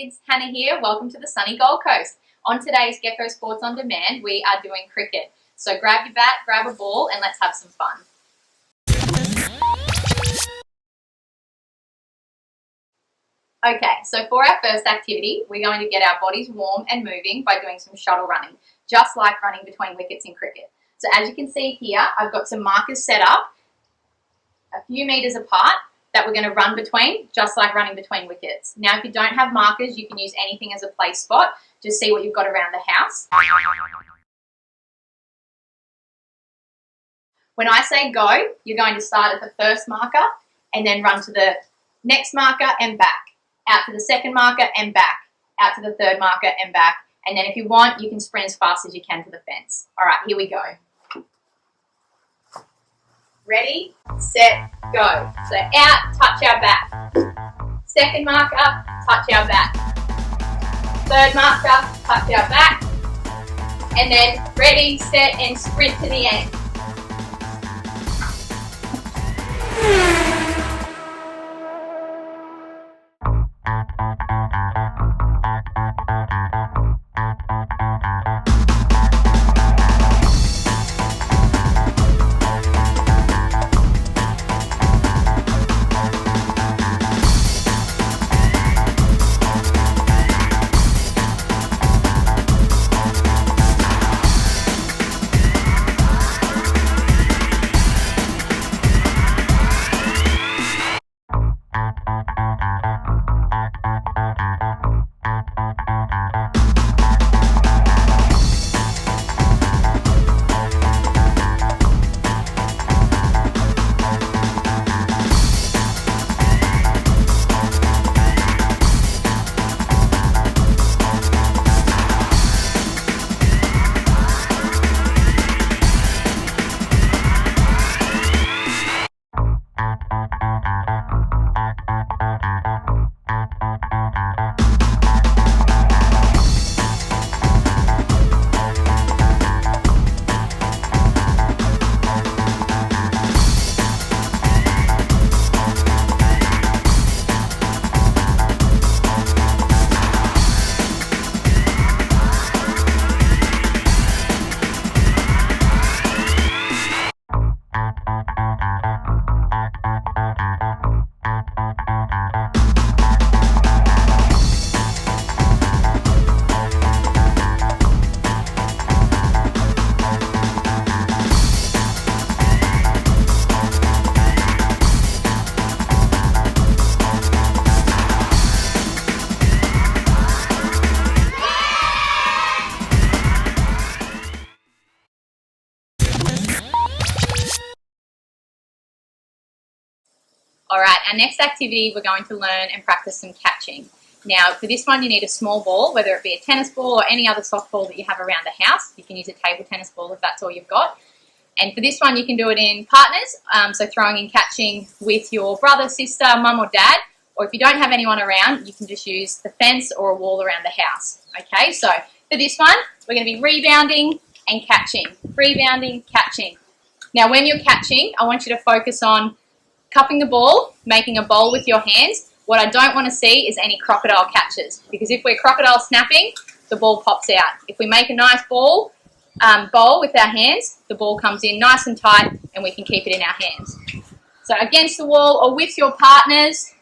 kids, Hannah here. Welcome to the sunny Gold Coast. On today's Gecko Sports On Demand, we are doing cricket. So grab your bat, grab a ball, and let's have some fun. Okay, so for our first activity, we're going to get our bodies warm and moving by doing some shuttle running, just like running between wickets in cricket. So as you can see here, I've got some markers set up a few meters apart that we're going to run between, just like running between wickets. Now, if you don't have markers, you can use anything as a play spot. Just see what you've got around the house. When I say go, you're going to start at the first marker and then run to the next marker and back, out to the second marker and back, out to the third marker and back. And then if you want, you can sprint as fast as you can to the fence. All right, here we go. Ready, set, go. So out, touch our bat. Second marker, touch our bat. Third marker, touch our bat. And then ready, set, and sprint to the end. Alright, our next activity, we're going to learn and practice some catching. Now, for this one, you need a small ball, whether it be a tennis ball or any other soft ball that you have around the house. You can use a table tennis ball if that's all you've got. And for this one, you can do it in partners, so throwing and catching with your brother, sister, mum or dad. Or if you don't have anyone around, you can just use the fence or a wall around the house. Okay, so for this one, we're going to be rebounding and catching. Rebounding, catching. Now, when you're catching, I want you to focus on cupping the ball, making a bowl with your hands. What I don't want to see is any crocodile catches, because if we're crocodile snapping, the ball pops out. If we make a nice bowl with our hands, the ball comes in nice and tight and we can keep it in our hands. So against the wall or with your partners.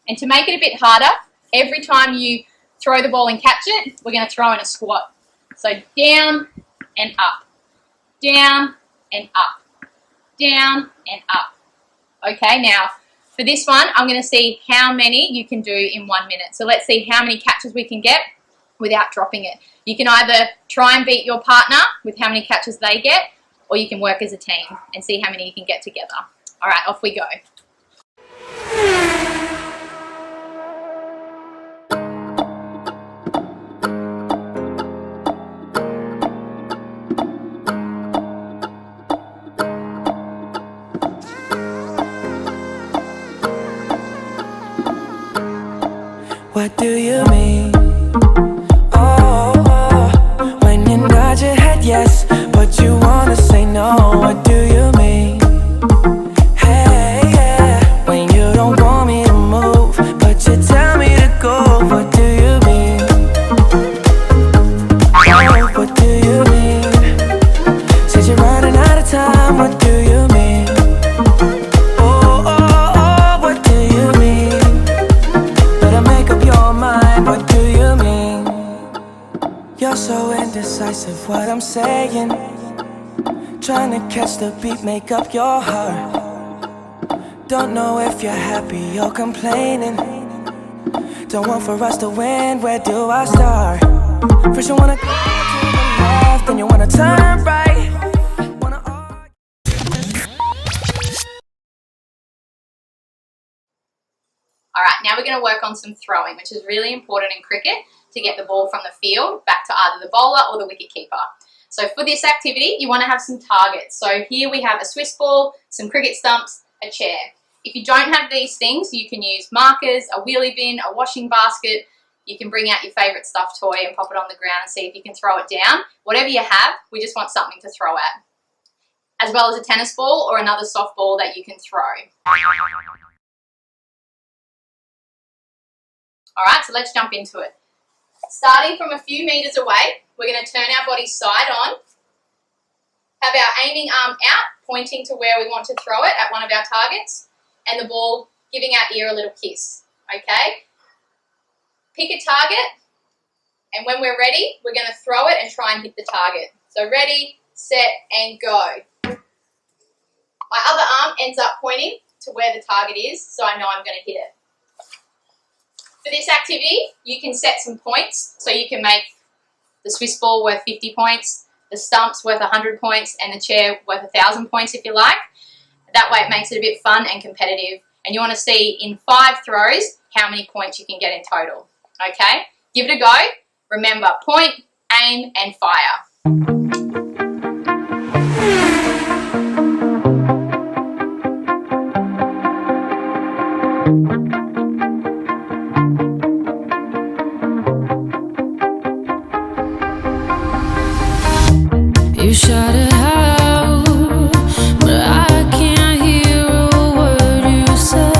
And to make it a bit harder, every time you throw the ball and catch it, we're going to throw in a squat. So down and up, down and up, down and up. Okay, now for this one, I'm going to see how many you can do in 1 minute. So let's see how many catches we can get without dropping it. You can either try and beat your partner with how many catches they get, or you can work as a team and see how many you can get together. All right, off we go. What do you mean? Oh, when you nod your head yes, but you wanna say no. What do you mean? Hey, yeah. When you don't want me to move, but you tell me to go. What do you Feel so indecisive what I'm saying. Trying to catch the beat, make up your heart. Don't know if you're happy or complaining. Don't want for us to win, where do I start? First you wanna go to the left, then you wanna turn right. Alright, now we're going to work on some throwing, which is really important in cricket to get the ball from the field back to either the bowler or the wicket keeper. So for this activity, you want to have some targets. So here we have a Swiss ball, some cricket stumps, a chair. If you don't have these things, you can use markers, a wheelie bin, a washing basket. You can bring out your favourite stuffed toy and pop it on the ground and see if you can throw it down. Whatever you have, we just want something to throw at. As well as a tennis ball or another soft ball that you can throw. Alright, so let's jump into it. Starting from a few metres away, we're going to turn our body side on, have our aiming arm out, pointing to where we want to throw it at one of our targets, and the ball giving our ear a little kiss, okay? Pick a target, and when we're ready, we're going to throw it and try and hit the target. So ready, set, and go. My other arm ends up pointing to where the target is, so I know I'm going to hit it. For this activity, you can set some points, so you can make the Swiss ball worth 50 points, the stumps worth 100 points, and the chair worth 1,000 points if you like. That way it makes it a bit fun and competitive, and you want to see in 5 throws how many points you can get in total. Okay? Give it a go. Remember, point, aim, and fire. You shout it out, but I can't hear a word you say.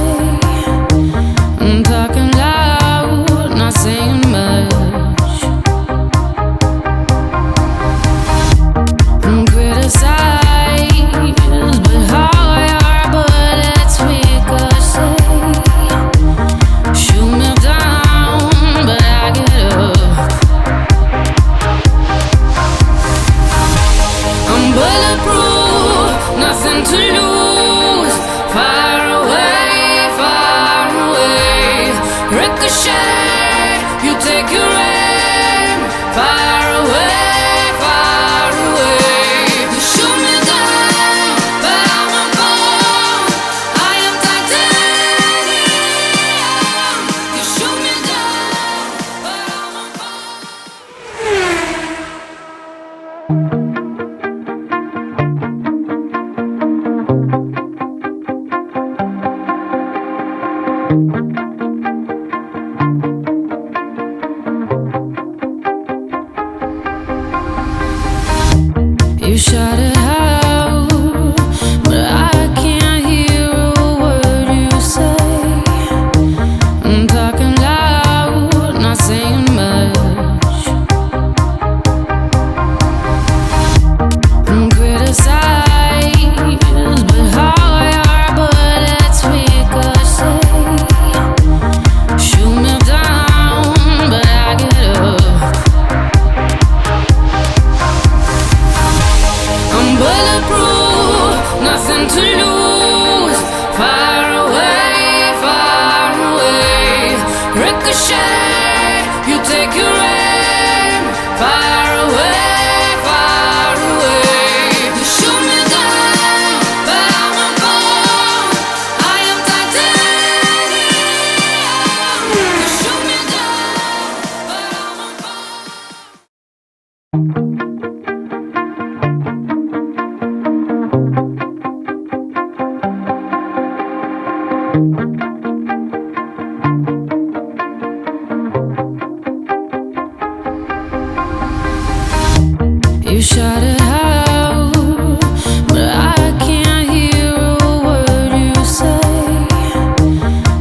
I'm talking loud, not saying much. I'm criticized, but how you are, but it's ricochet. Shoot me down, but I get up. I'm bulletproof, nothing to lose. Far away, ricochet. You take your aim. Far away. You shoot me down, but I won't fall. I am titanium. You shoot me down, but I won't fall. You shout it out, but I can't hear a word you say. I'm talking loud, not saying much. I'm criticized, but how you are, but it's ricochet. Shoot me down, but I get up. I'm bulletproof, nothing to lose. Far away, ricochet. You take your aim. Far away. You shoot me down, but I won't fall. I am titanium. You shoot me down, but I won't fall. You shout it out, but I can't hear a word you say.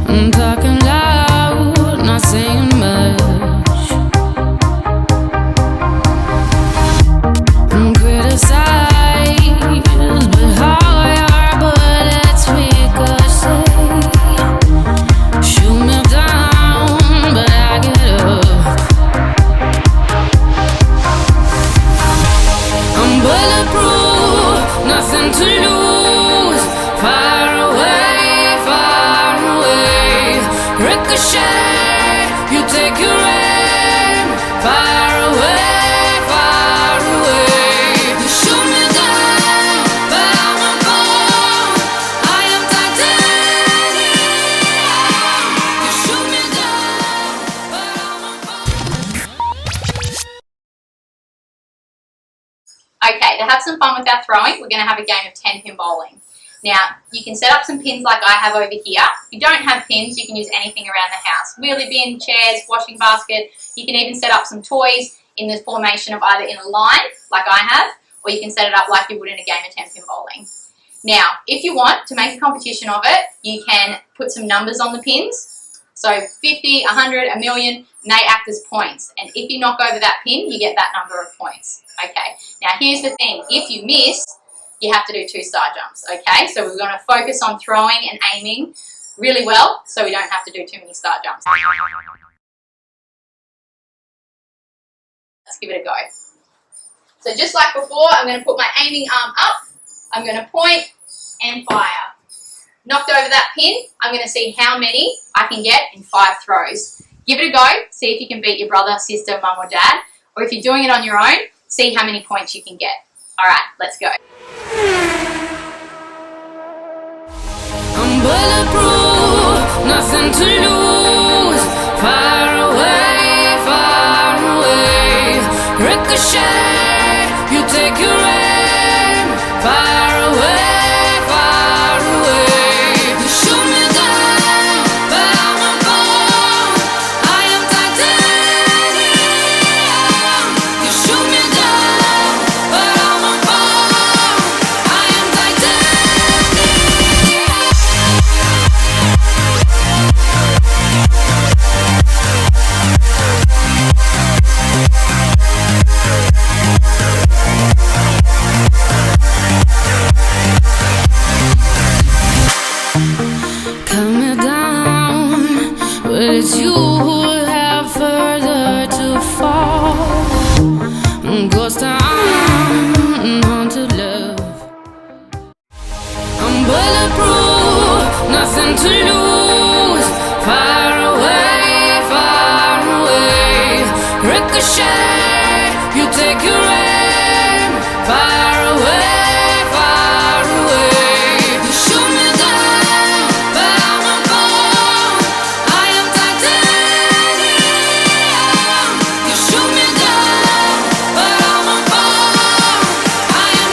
I'm talking loud, not saying much. I'm criticized, but how you are, but it's ricochet. Shoot me down, but I get up. Okay, to have some fun with our throwing, we're going to have a game of 10-pin bowling. Now, you can set up some pins like I have over here. If you don't have pins, you can use anything around the house. Wheelie bin, chairs, washing basket. You can even set up some toys in the formation of either in a line, like I have, or you can set it up like you would in a game of 10-pin bowling. Now, if you want to make a competition of it, you can put some numbers on the pins. So 50, 100, a million, and they act as points. And if you knock over that pin, you get that number of points. Okay, now here's the thing. If you miss, you have to do 2 star jumps, okay? So we're going to focus on throwing and aiming really well so we don't have to do too many star jumps. Let's give it a go. So just like before, I'm going to put my aiming arm up, I'm going to point and fire. Knocked over that pin, I'm going to see how many I can get in 5 throws. Give it a go, see if you can beat your brother, sister, mum or dad, or if you're doing it on your own, see how many points you can get. Alright, let's go. I'm bulletproof, nothing to lose. Far away, ricochet. You take your aim, far away. You shoot me down, but I won't fall. I am titanium. You shoot me down, but I won't fall. I am cut me down, but it's you who have further to fall. Ghost town, haunted love. I'm bulletproof, nothing to lose. Far away, ricochet. You take your aim, far away. You shoot me down, but I won't fall. I am titanium. You shoot me down, but I won't fall. I am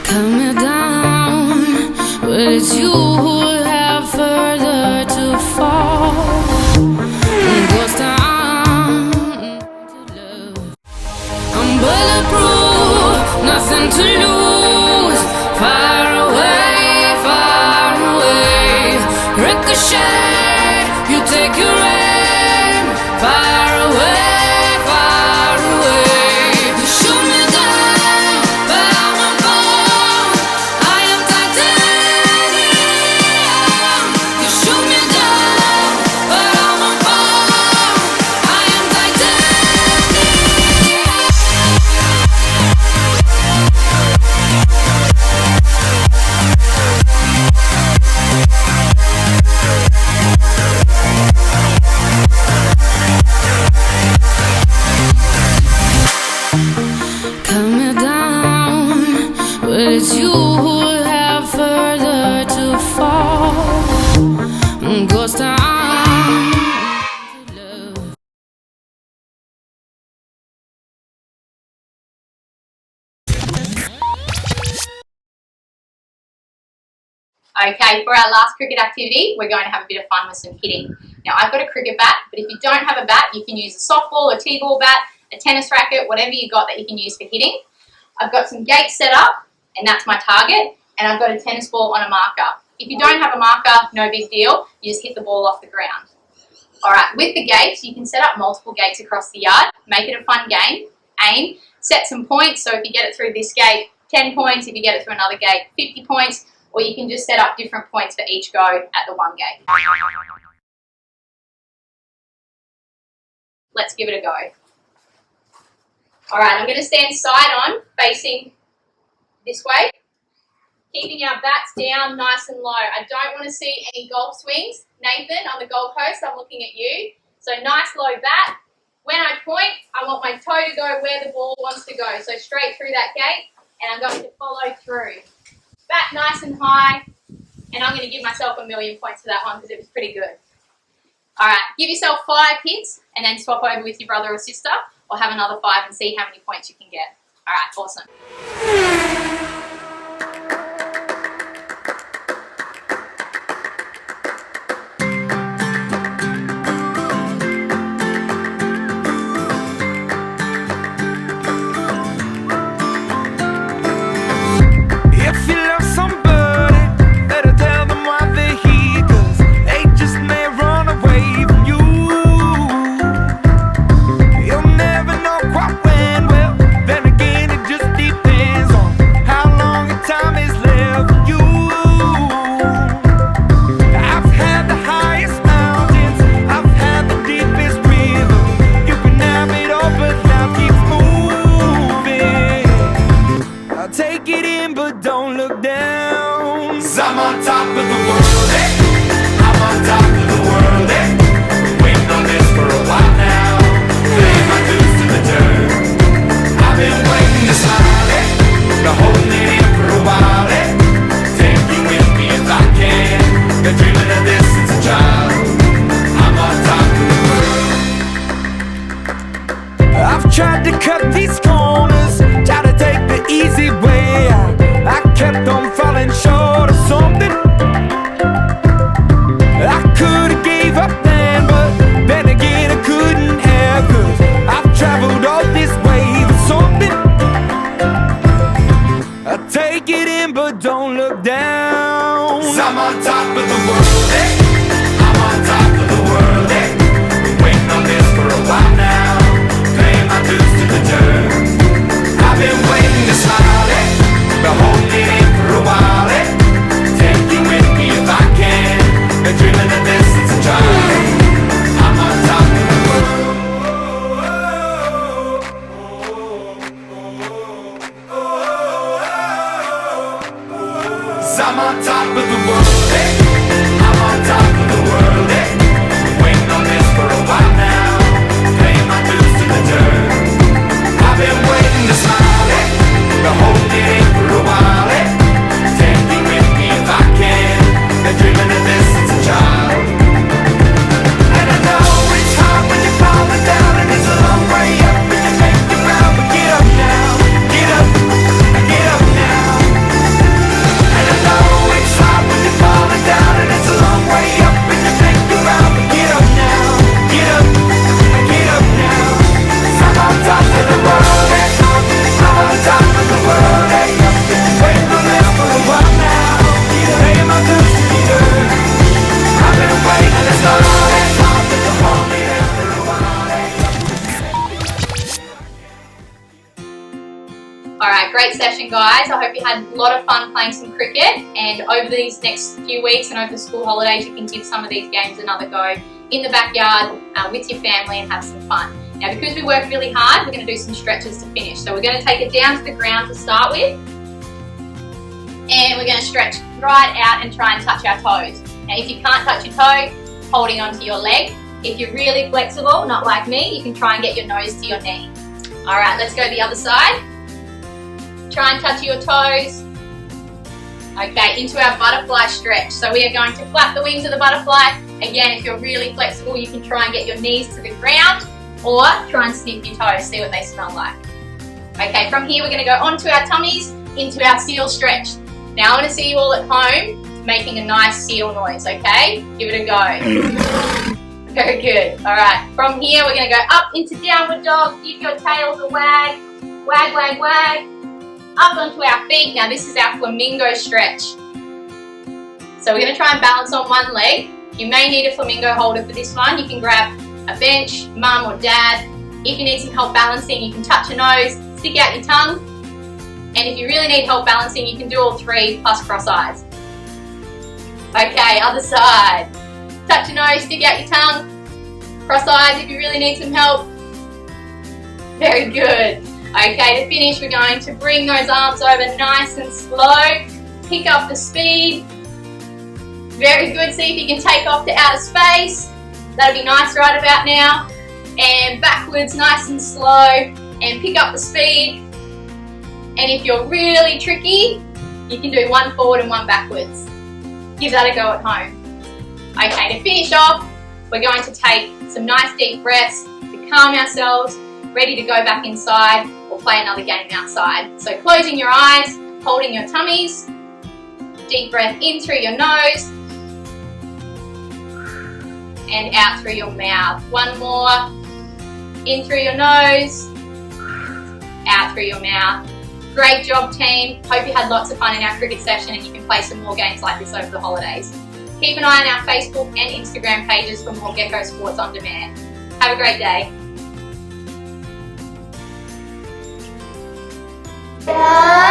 cut me down, but it's you who have further to fall. Ghost town, love. I'm bulletproof, nothing to lose. Far away, ricochet. You take your aim, far away. You shoot me down, but I won't fall. I am titanium. You shoot me down, but I won't fall. I am cut me down, but it's you who have further to fall. Ghost town, love. Okay, for our last cricket activity, we're going to have a bit of fun with some hitting. Now, I've got a cricket bat, but if you don't have a bat, you can use a softball, a t-ball bat, a tennis racket, whatever you got that you can use for hitting. I've got some gates set up, and that's my target, and I've got a tennis ball on a marker. If you don't have a marker, no big deal, you just hit the ball off the ground. Alright, with the gates, you can set up multiple gates across the yard, make it a fun game, aim, set some points, so if you get it through this gate, 10 points, if you get it through another gate, 50 points, or you can just set up different points for each go at the one gate. Let's give it a go. Alright, I'm going to stand side on, facing this way, keeping our bats down nice and low. I don't want to see any golf swings. Nathan, on the Gold Coast, I'm looking at you. So nice low bat. When I point, I want my toe to go where the ball wants to go. So straight through that gate, and I'm going to follow through. Back nice and high, and I'm going to give myself 1,000,000 points for that one because it was pretty good. All right, give yourself 5 hits, and then swap over with your brother or sister, or have another 5 and see how many points you can get. All right, awesome. I'm on top of the world, eh? I'm on top of the world, eh? Waiting on this for a while now. Paying my dues to the dirt. I've been waiting to smile, eh? Been holding it in for a while, eh? Take you with me if I can. Been dreaming of this since a child. I'm on top of the world. I've tried to cut these corners, try to take the easy way out. I kept on falling short of something. I could've gave up then, but then again I couldn't have, 'cause I've traveled all this way for something. I take it in but don't look down. 'Cause I'm on top of the world, eh? I'm on top of the world, eh? Waiting on this for a while now. Paying my dues to the dirt. I've been waiting to smile, eh? Been holding it in for a while, eh? Take you with me if I can. Been dreaming of this since a child. I'm on top of the world. 'Cause I'm on top of the world, eh? I'm on top of the world, eh? Waiting on this for a while now. Paying my dues to the dirt. I've been waiting to smile, eh? Been holding it in for a while, eh? Take me with me if I can. Been dreaming of this since a child. And I know it's hard when you're falling down, and it's a long way up, and you make it round, but get up now, get up now. And I know it's hard when you're falling down, and it's a long way up, and you make it round, but get up now, get up now. 'Cause I'm on top of the world, eh? I'm on top of the world, eh? Waiting on this for a while now. Paying my dues to the dirt. I've been waiting to start, eh? Hold me there for a while, eh? All right, great session, guys. I hope you had a lot of fun playing some cricket, and over these next few weeks and over the school holidays, you can give some of these games another go in the backyard with your family and have some fun. Now, because we worked really hard, we're going to do some stretches to finish. So we're going to take it down to the ground to start with, and we're going to stretch right out and try and touch our toes. Now, if you can't touch your toe, holding onto your leg. If you're really flexible, not like me, you can try and get your nose to your knee. All right, let's go the other side. Try and touch your toes. Okay, into our butterfly stretch. So we are going to flap the wings of the butterfly. Again, if you're really flexible, you can try and get your knees to the ground, or try and sniff your toes, see what they smell like. Okay, from here we're going to go onto our tummies, into our seal stretch. Now I want to see you all at home making a nice seal noise, okay? Give it a go. Very good. All right, from here we're going to go up into downward dog, give your tails a wag, wag, wag, wag, up onto our feet. Now this is our flamingo stretch. So we're going to try and balance on one leg. You may need a flamingo holder for this one. You can grab a bench, mum or dad. If you need some help balancing, you can touch your nose, stick out your tongue. And if you really need help balancing, you can do all three plus cross eyes. Okay, other side. Touch your nose, stick out your tongue. Cross eyes if you really need some help. Very good. Okay, to finish, we're going to bring those arms over nice and slow. Pick up the speed. Very good. See if you can take off to outer space. That'll be nice right about now. and backwards nice and slow, and pick up the speed. And if you're really tricky, you can do 1 forward and 1 backwards. Give that a go at home. Okay, to finish off, we're going to take some nice deep breaths to calm ourselves, ready to go back inside or play another game outside. So closing your eyes, holding your tummies, deep breath in through your nose and out through your mouth. 1 more, in through your nose, out through your mouth. Great job, team. Hope you had lots of fun in our cricket session and you can play some more games like this over the holidays. Keep an eye on our Facebook and Instagram pages for more Gecko Sports On Demand. Have a great day. Yeah.